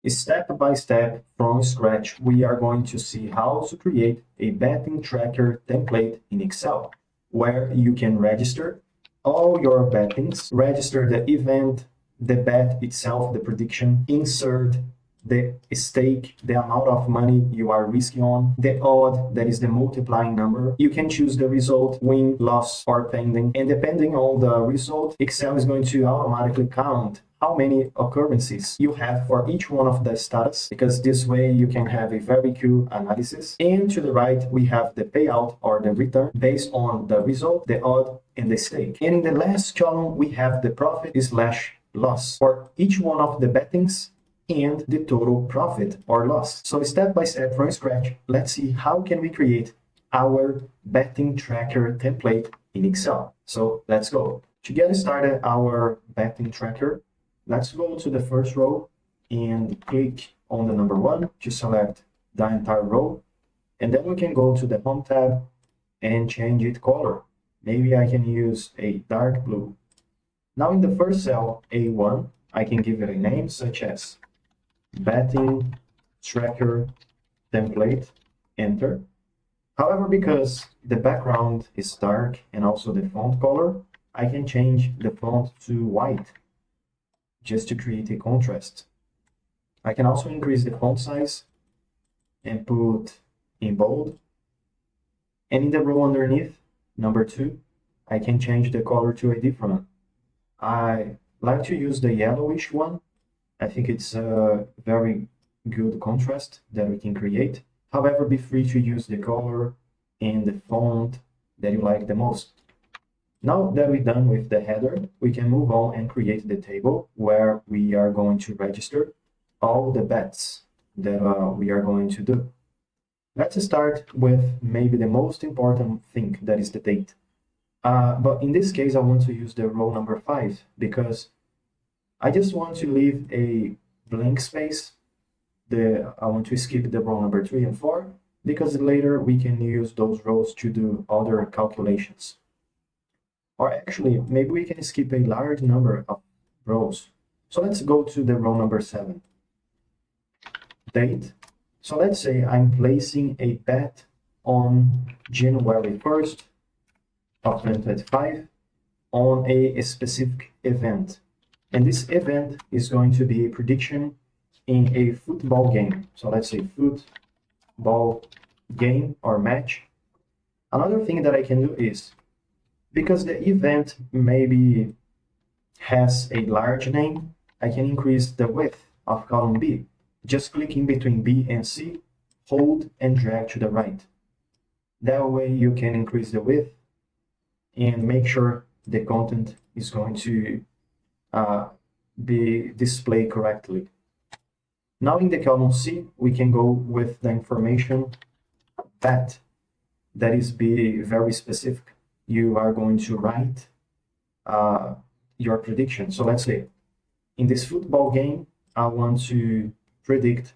Step by step from scratch, we are going to see how to create a betting tracker template in Excel, where you can register all your bettings, register the event, the bet itself, the prediction, insert the stake, the amount of money you are risking on, the odd, that is the multiplying number. You can choose the result, win, loss, or pending. And depending on the result, Excel is going to automatically count how many occurrences you have for each one of the status, because this way you can have a very cool analysis. And to the right, we have the payout or the return based on the result, the odd, and the stake. And in the last column, we have the profit / loss for each one of the bettings and the total profit or loss. So step by step from scratch, let's see how can we create our betting tracker template in Excel. So let's go. To get started our betting tracker, let's go to the first row and click on the number 1 to select the entire row. And then we can go to the Home tab and change its color. Maybe I can use a dark blue. Now in the first cell, A1, I can give it a name such as betting tracker template, enter. However, because the background is dark and also the font color, I can change the font to white just to create a contrast. I can also increase the font size and put in bold. And in the row underneath, number 2, I can change the color to a different one. I like to use the yellowish one. I think it's a very good contrast that we can create. However, be free to use the color and the font that you like the most. Now that we're done with the header, we can move on and create the table where we are going to register all the bets that we are going to do. Let's start with maybe the most important thing, that is the date. But in this case, I want to use the row number 5 because I just want to leave a blank space. I want to skip the row number 3 and 4 because later we can use those rows to do other calculations. Or actually, maybe we can skip a large number of rows. So let's go to the row number 7. Date. So let's say I'm placing a bet on January 1st of 2025 on a specific event. And this event is going to be a prediction in a football game. So let's say football game or match. Another thing that I can do is, because the event maybe has a large name, I can increase the width of column B. Just clicking between B and C, hold and drag to the right. That way you can increase the width and make sure the content is going to be displayed correctly. Now in the column C, we can go with the information that is be very specific. You are going to write your prediction. So let's say in this football game, I want to predict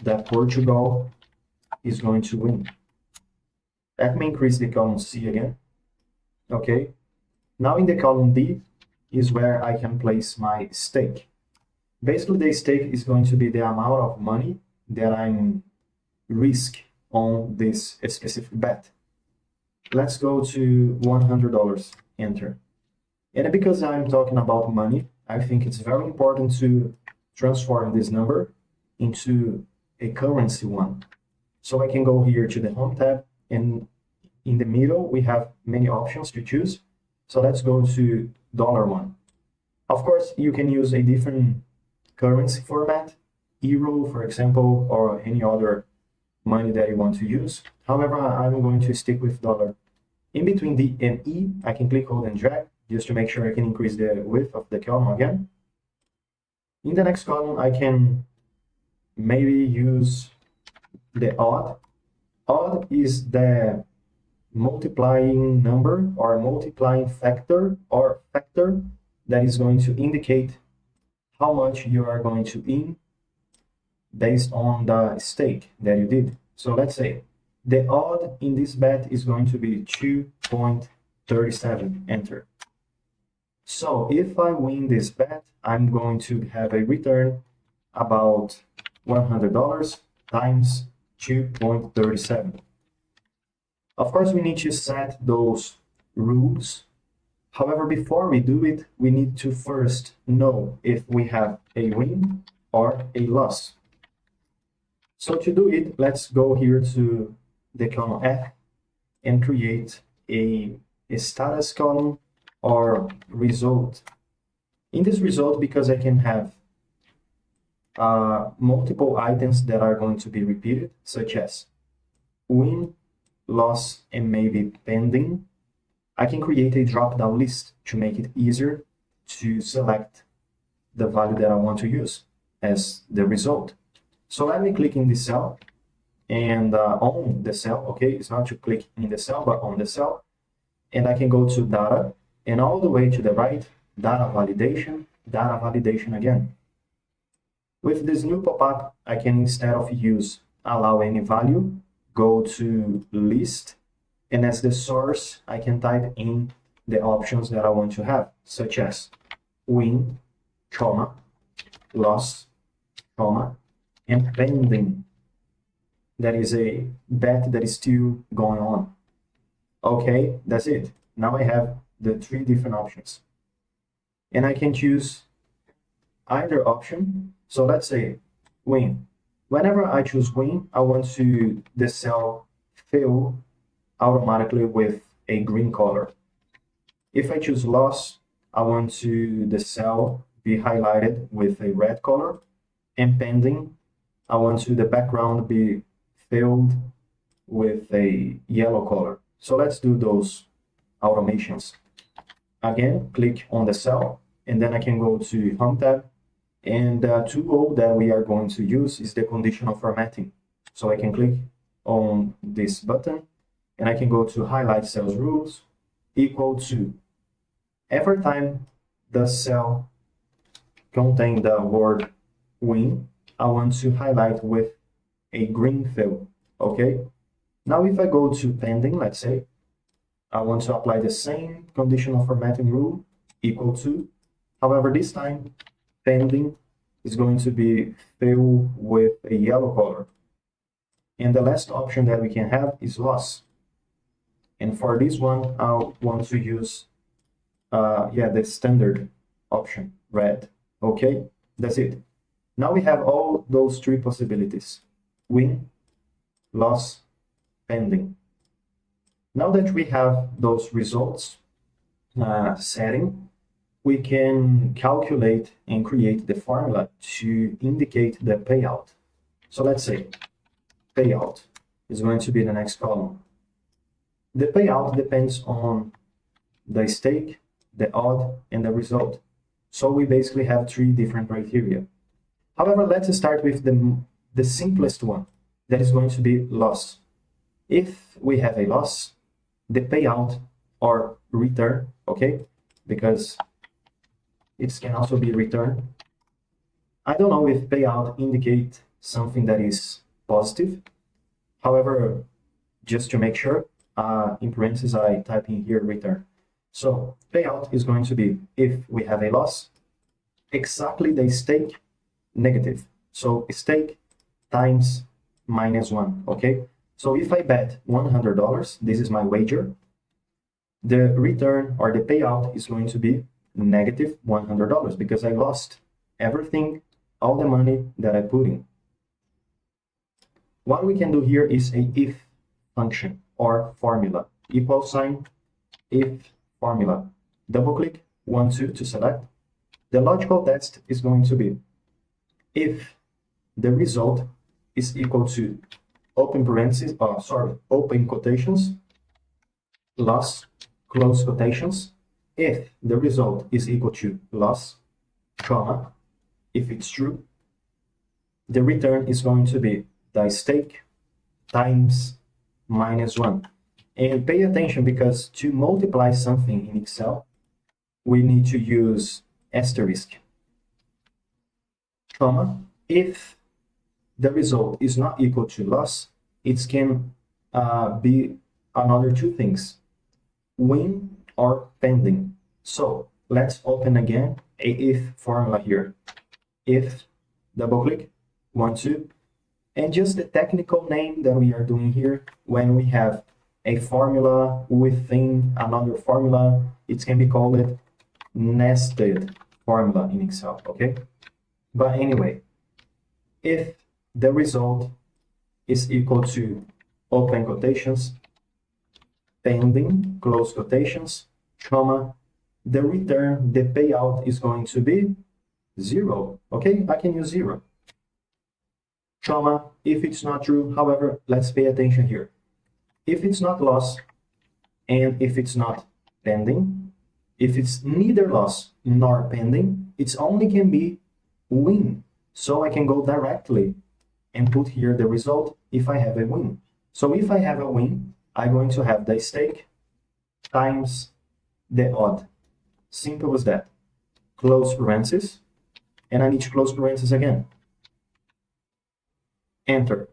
that Portugal is going to win. Let me increase the column C again. Okay. Now in the column D is where I can place my stake. Basically, the stake is going to be the amount of money that I'm risk on this specific bet. Let's go to $100, enter. And because I'm talking about money, I think it's very important to transform this number into a currency one. So I can go here to the Home tab, and in the middle, we have many options to choose. So let's go to $1. Of course, you can use a different currency format, euro, for example, or any other money that you want to use. However, I'm going to stick with dollar. In between D and E, I can click, hold, and drag just to make sure I can increase the width of the column again. In the next column, I can maybe use the odd. Odd is the multiplying number or multiplying factor that is going to indicate how much you are going to in based on the stake that you did. So let's say the odd in this bet is going to be 2.37, enter. So if I win this bet, I'm going to have a return about $100 times 2.37. Of course, we need to set those rules. However, before we do it, we need to first know if we have a win or a loss. So to do it, let's go here to the column F and create a status column or result. In this result, because I can have multiple items that are going to be repeated, such as win, loss, and maybe pending, I can create a drop-down list to make it easier to select the value that I want to use as the result. So let me click in the cell and on the cell, okay? It's not to click in the cell, but on the cell. And I can go to data and all the way to the right, data validation again. With this new pop-up, I can, instead of use allow any value, go to list, and as the source, I can type in the options that I want to have, such as win, comma, loss, comma, and pending. That is a bet that is still going on. Okay, that's it. Now I have the 3 different options. And I can choose either option. So let's say win. Whenever I choose win, I want to the cell fill automatically with a green color. If I choose loss, I want to the cell be highlighted with a red color. And pending, I want to the background be filled with a yellow color. So let's do those automations. Again, click on the cell, and then I can go to Home tab. And the tool that we are going to use is the conditional formatting. So I can click on this button, and I can go to highlight cells rules equal to every time the cell contain the word win, I want to highlight with a green fill. Okay. Now if I go to pending, let's say I want to apply the same conditional formatting rule equal to, however, this time pending is going to be filled with a yellow color. And the last option that we can have is loss. And for this one, I want to use the standard option, red. Okay, that's it. Now we have all those 3 possibilities: win, loss, pending. Now that we have those results setting, we can calculate and create the formula to indicate the payout. So let's say payout is going to be the next column. The payout depends on the stake, the odd, and the result. So we basically have 3 different criteria. However, let's start with the simplest one, that is going to be loss. If we have a loss, the payout or return, okay, because it can also be return. I don't know if payout indicate something that is positive. However, just to make sure, in parentheses, I type in here return. So payout is going to be, if we have a loss, exactly the stake negative. So stake times -1, okay? So if I bet $100, this is my wager, the return or the payout is going to be negative $100 because I lost everything, all the money that I put in. What we can do here is a if function or formula, equal sign, if formula. Double click 1, 2 to select. The logical test is going to be if the result is equal to open parentheses, open quotations, loss, close quotations. If the result is equal to loss, comma, if it's true, the return is going to be the stake times -1. And pay attention, because to multiply something in Excel, we need to use asterisk, comma. If the result is not equal to loss, it can be another 2 things, win or pending. So let's open again a if formula here. If double click, 1, 2, and just the technical name that we are doing here. When we have a formula within another formula, it can be called nested formula in Excel, okay? But anyway, if the result is equal to open quotations, pending, close quotations, comma, the return, the payout is going to be 0, okay? I can use 0. Comma, if it's not true, however, let's pay attention here. If it's not loss, and if it's not pending, if it's neither loss nor pending, it's only can be win. So I can go directly and put here the result if I have a win. So if I have a win, I'm going to have the stake times the odd. Simple as that. Close parentheses, and I need to close parentheses again. Enter.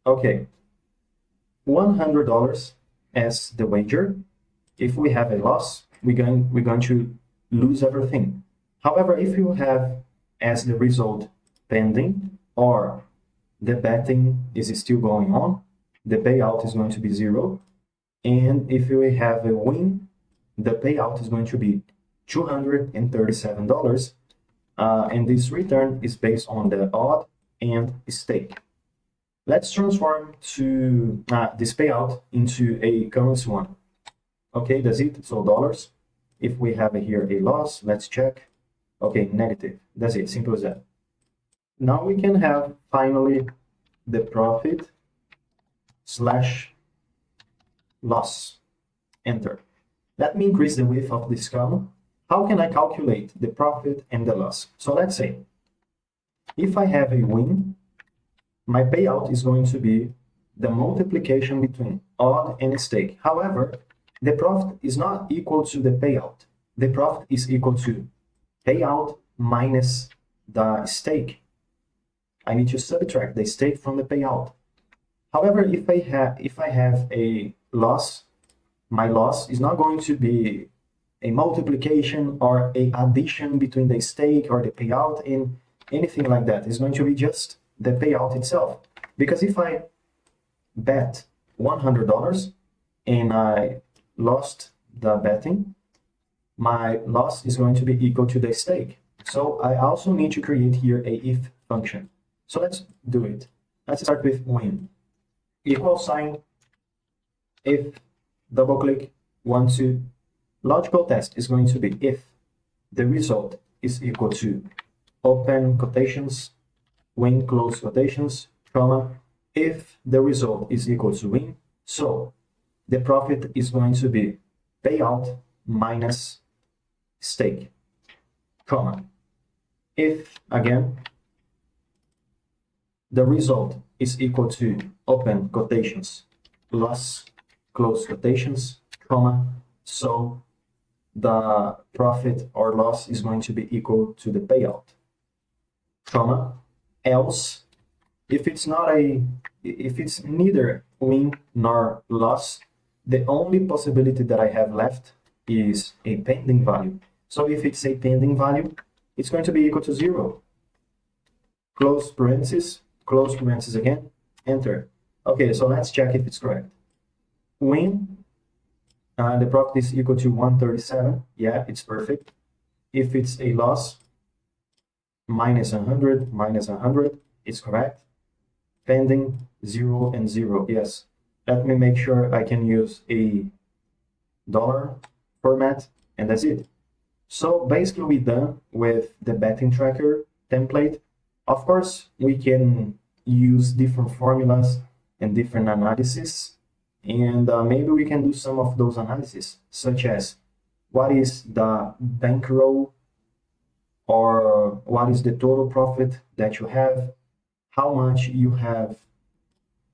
Okay. $100 as the wager. If we have a loss, we're going to lose everything. However, if you have as the result pending, or the betting is still going on, the payout is going to be 0. And if we have a win, the payout is going to be $237. And this return is based on the odd and stake. Let's transform to this payout into a currency one. Okay, that's it. So dollars. If we have here a loss, let's check. Okay, negative. That's it. Simple as that. Now we can have finally the profit slash loss. Enter. Let me increase the width of this column. How can I calculate the profit and the loss? So let's say if I have a win, my payout is going to be the multiplication between odd and stake. However, the profit is not equal to the payout. The profit is equal to payout minus the stake. I need to subtract the stake from the payout. However, if I have a loss, my loss is not going to be a multiplication or a addition between the stake or the payout and anything like that. It's going to be just the payout itself. Because if I bet $100 and I lost the betting, my loss is going to be equal to the stake. So I also need to create here a if function. So let's do it. Let's start with win. Equal sign, if, double click, 1, 2. Logical test is going to be if the result is equal to open quotations, win, close quotations, comma, if the result is equal to win, so the profit is going to be payout minus stake, comma, if, again, the result is equal to open quotations, loss, close quotations, comma, so the profit or loss is going to be equal to the payout, comma, else, if it's neither win nor loss, the only possibility that I have left is a pending value. So if it's a pending value, it's going to be equal to 0. Close parentheses again, enter. Okay, so let's check if it's correct. Win, the profit is equal to 137. Yeah, it's perfect. If it's a loss, minus 100, it's correct. Pending, 0 and 0, yes. Let me make sure I can use a dollar format, and that's it. So basically we're done with the betting tracker template. Of course, we can use different formulas and different analysis, and maybe we can do some of those analyses, such as what is the bankroll, or what is the total profit that you have, how much you have,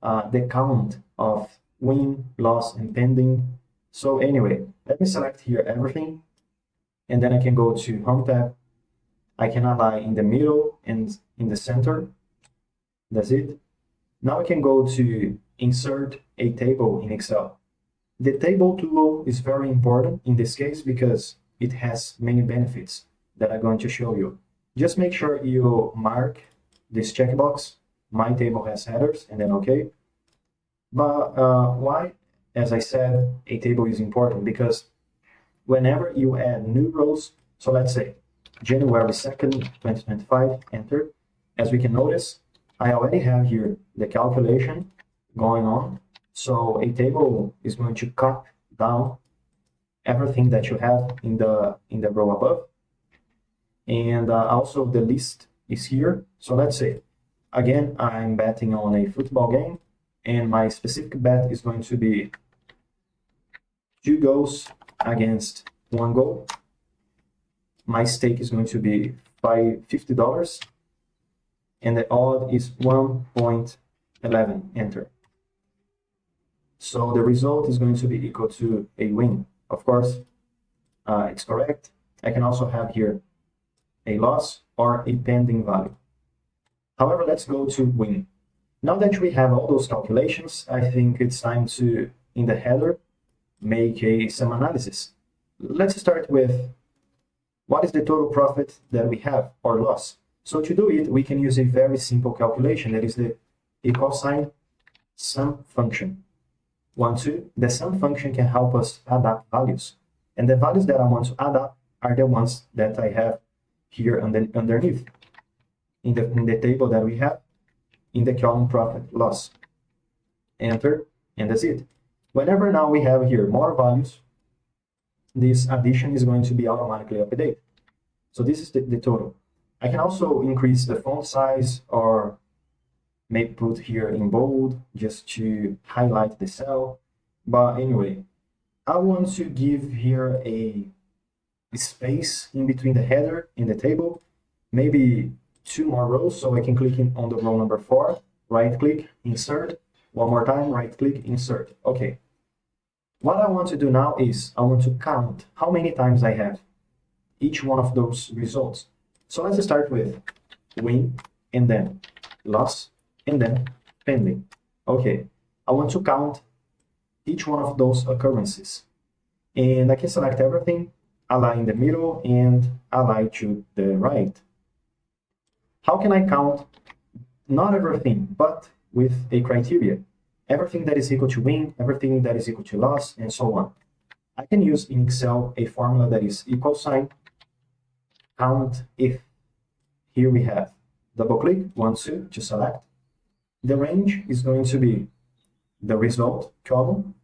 the count of win, loss, and pending. So anyway, let me select here everything, and then I can go to Home tab. I can align in the middle and in the center. That's it. Now I can go to insert a table in Excel. The table tool is very important in this case because it has many benefits that I'm going to show you. Just make sure you mark this checkbox. My table has headers, and then OK. But why, as I said, a table is important? Because whenever you add new rows, so let's say January 2nd, 2025, enter. As we can notice, I already have here the calculation going on. So a table is going to cut down everything that you have in the row above. And also the list is here. So let's say, again, I'm betting on a football game, and my specific bet is going to be 2 goals against 1 goal. My stake is going to be $50, and the odd is 1.11, enter. So the result is going to be equal to a win. Of course, it's correct. I can also have here a loss or a pending value. However, let's go to win. Now that we have all those calculations, I think it's time to, in the header, make some analysis. Let's start with what is the total profit that we have or loss. So to do it, we can use a very simple calculation, that is the equal sign sum function. The sum function can help us add up values. And the values that I want to add up are the ones that I have here underneath in the table that we have in the column profit loss. Enter, and that's it. Whenever now we have here more values, this addition is going to be automatically updated. So this is the total. I can also increase the font size, or maybe put here in bold just to highlight the cell. But anyway, I want to give here a space in between the header and the table, maybe 2 more rows, so I can click on the row number 4, right click, insert, one more time, right click, insert. Okay. What I want to do now is I want to count how many times I have each one of those results. So let's start with win, and then loss, and then pending. Okay, I want to count each one of those occurrences. And I can select everything, align in the middle, and align to the right. How can I count not everything, but with a criteria? Everything that is equal to win, everything that is equal to loss, and so on. I can use in Excel a formula that is equal sign count if. Here we have double click, 1, 2 to select. The range is going to be the result column,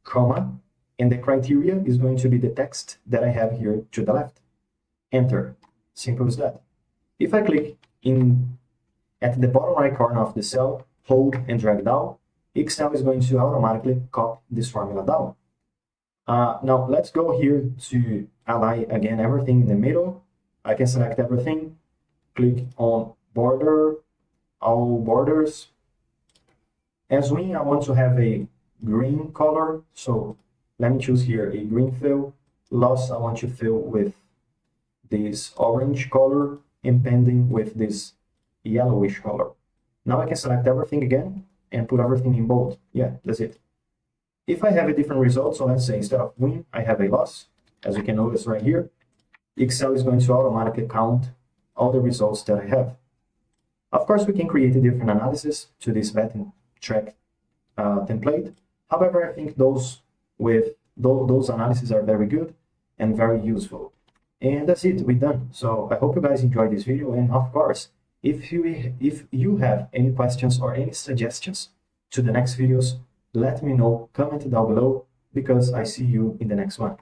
comma, and the criteria is going to be the text that I have here to the left. Enter. Simple as that. If I click at the bottom right corner of the cell, hold and drag down, Excel is going to automatically copy this formula down. Now let's go here to align again everything in the middle. I can select everything, click on border, all borders. As win, I want to have a green color, so let me choose here a green fill. Loss, I want to fill with this orange color, and pending with this yellowish color. Now I can select everything again and put everything in bold. Yeah, that's it. If I have a different result, so let's say instead of win, I have a loss, as you can notice right here, Excel is going to automatically count all the results that I have. Of course, we can create a different analysis to this betting track template. However, I think those analyses are very good and very useful. And that's it, we're done. So I hope you guys enjoyed this video, and of course, if you have any questions or any suggestions to the next videos, let me know, comment down below, because I see you in the next one.